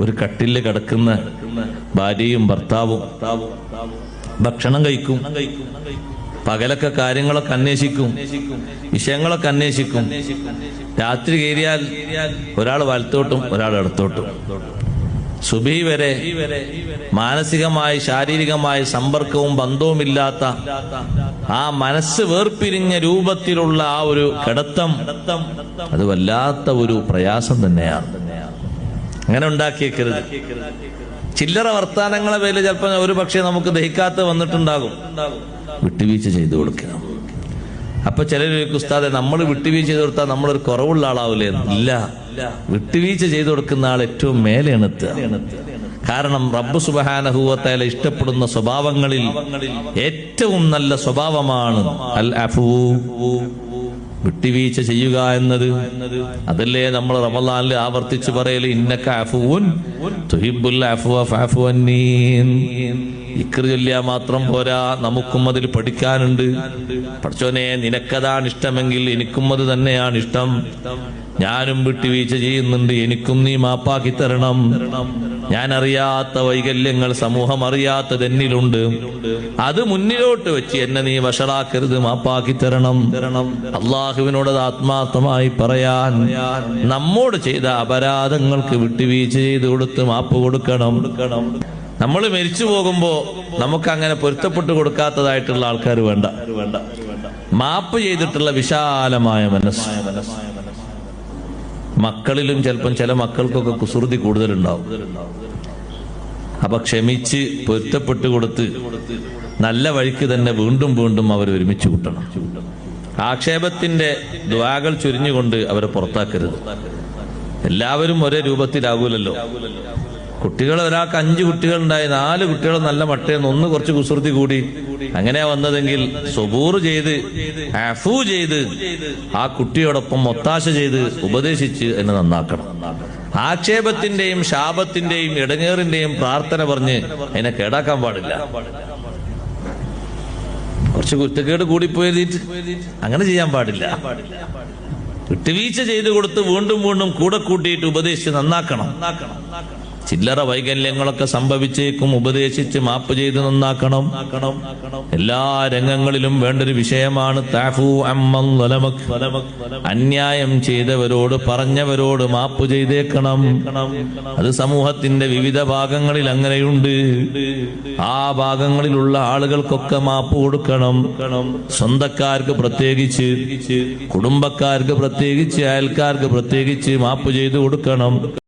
ഒരു കട്ടില് കിടക്കുന്ന ഭാര്യയും ഭർത്താവും ഭക്ഷണം കഴിക്കും, പകലൊക്കെ കാര്യങ്ങളൊക്കെ അന്വേഷിക്കും, വിഷയങ്ങളൊക്കെ അന്വേഷിക്കും. രാത്രി കയറിയാൽ ഒരാൾ വലത്തോട്ടും ഒരാൾ ഇടത്തോട്ടും. സുബഹി വരെ മാനസികമായി ശാരീരികമായി സമ്പർക്കവും ബന്ധവുമില്ലാത്ത ആ മനസ്സ് വേർപിരിഞ്ഞ രൂപത്തിലുള്ള ആ ഒരു കിടത്തം, അത് വല്ലാത്ത ഒരു പ്രയാസം തന്നെയാണ്. അങ്ങനെ ഉണ്ടാക്കിയേക്കരുത്. ചില്ലറ വർത്താനങ്ങളെ പേരിൽ ചിലപ്പോൾ ഒരു പക്ഷേ നമുക്ക് ദഹിക്കാത്ത വന്നിട്ടുണ്ടാകും. വിട്ടുവീഴ്ച ചെയ്തു കൊടുക്കണം. അപ്പൊ ചിലർ ഉസ്താദെ, നമ്മൾ വിട്ടുവീഴ്ച ചെയ്ത് കൊടുത്താൽ നമ്മളൊരു കുറവുള്ള ആളാവില്ലേ? ഇല്ല, വിട്ടുവീഴ്ച ചെയ്തു കൊടുക്കുന്ന ആൾ ഏറ്റവും മേലെയാണ് എത്തുക. കാരണം റബ്ബ് സുബ്ഹാനഹു വ തആല ഇഷ്ടപ്പെടുന്ന സ്വഭാവങ്ങളിൽ ഏറ്റവും നല്ല സ്വഭാവമാണ് അൽ അഫൂ, വിട്ടുവീഴ്ച ചെയ്യുക എന്നത്. അതല്ലേ നമ്മൾ റമളാനിൽ ആവർത്തിച്ച് പറയല്, ഇന്നക അഫൂൻ തുഹിബ്ബുൽ അഫ്വ ഫഅഫു അന്നീ. ഇക്ർ ചൊല്ലിയാൽ മാത്രം പോരാ, നമുക്കും അതിൽ പഠിക്കാനുണ്ട്. പടച്ചോനെ, നിനക്കതാണ് ഇഷ്ടമെങ്കിൽ എനിക്കും അത് തന്നെയാണ് ഇഷ്ടം. ഞാനും വിട്ടുവീഴ്ച ചെയ്യുന്നുണ്ട്, എനിക്കും നീ മാപ്പാക്കി തരണം. ഞാൻ അറിയാത്ത വൈകല്യങ്ങൾ, സമൂഹം അറിയാത്തത് എന്നിലുണ്ട്, അത് മുന്നിലോട്ട് വെച്ച് എന്നെ നീ വഷളാക്കരുത്, മാപ്പാക്കി തരണം. അള്ളാഹുവിനോട് ആത്മാർത്ഥമായി പറയാൻ, നമ്മോട് ചെയ്ത അപരാധങ്ങൾക്ക് വിട്ടുവീഴ്ച ചെയ്ത് കൊടുത്ത് മാപ്പ് കൊടുക്കണം. നമ്മൾ മരിച്ചു പോകുമ്പോ നമുക്ക് അങ്ങനെ പൊരുത്തപ്പെട്ടു കൊടുക്കാത്തതായിട്ടുള്ള ആൾക്കാർ വേണ്ട. മാപ്പ് ചെയ്തിട്ടുള്ള വിശാലമായ മനസ്സ്. മക്കളിലും ചിലപ്പം ചില മക്കൾക്കൊക്കെ കുസൃതി കൂടുതലുണ്ടാവും. അപ്പൊ ക്ഷമിച്ച് പൊരുത്തപ്പെട്ടു കൊടുത്ത് നല്ല വഴിക്ക് തന്നെ വീണ്ടും വീണ്ടും അവർ ഒരുമിച്ച് കൂട്ടണം. ആക്ഷേപത്തിന്റെ ദ്വാകൾ ചുരിഞ്ഞുകൊണ്ട് അവരെ പുറത്താക്കരുത്. എല്ലാവരും ഒരേ രൂപത്തിലാകൂലല്ലോ. കുട്ടികൾ, ഒരാൾക്ക് 5 കുട്ടികൾ ഉണ്ടായി, 4 കുട്ടികൾ നല്ല മട്ടേന്ന്, 1 കുറച്ച് കുസൃതി കൂടി, അങ്ങനെയാ വന്നതെങ്കിൽ സബൂർ ചെയ്ത് അഫൂ ചെയ്ത് ആ കുട്ടിയോടൊപ്പം ഒത്താശ ചെയ്ത് ഉപദേശിച്ച് എന്നെ നന്നാക്കണം. ആക്ഷേപത്തിന്റെയും ശാപത്തിന്റെയും ഇടങ്ങേറിന്റെയും പ്രാർത്ഥന പറഞ്ഞ് അതിനെ കേടാക്കാൻ പാടില്ല. കുറച്ച് കുറ്റക്കേട് കൂടിപ്പോയിട്ട് അങ്ങനെ ചെയ്യാൻ പാടില്ല. വിട്ടുവീഴ്ച ചെയ്തു കൊടുത്ത് വീണ്ടും വീണ്ടും കൂടെ കൂട്ടിയിട്ട് ഉപദേശിച്ച് നന്നാക്കണം. ചില്ലറ വൈകല്യങ്ങളൊക്കെ സംഭവിച്ചേക്കും, ഉപദേശിച്ച് മാപ്പ് ചെയ്ത് നന്നാക്കണം. എല്ലാ രംഗങ്ങളിലും വേണ്ടൊരു വിഷയമാണ് തഅഫൂ അമ്മൻ ളലമക്. അന്യായം ചെയ്തവരോട്, പറഞ്ഞവരോട് മാപ്പ് ചെയ്തേക്കണം. അത് സമൂഹത്തിന്റെ വിവിധ ഭാഗങ്ങളിൽ അങ്ങനെയുണ്ട്. ആ ഭാഗങ്ങളിലുള്ള ആളുകൾക്കൊക്കെ മാപ്പ് കൊടുക്കണം. സ്വന്തക്കാർക്ക് പ്രത്യേകിച്ച്, കുടുംബക്കാർക്ക് പ്രത്യേകിച്ച്, അയൽക്കാർക്ക് പ്രത്യേകിച്ച് മാപ്പ് ചെയ്തു കൊടുക്കണം.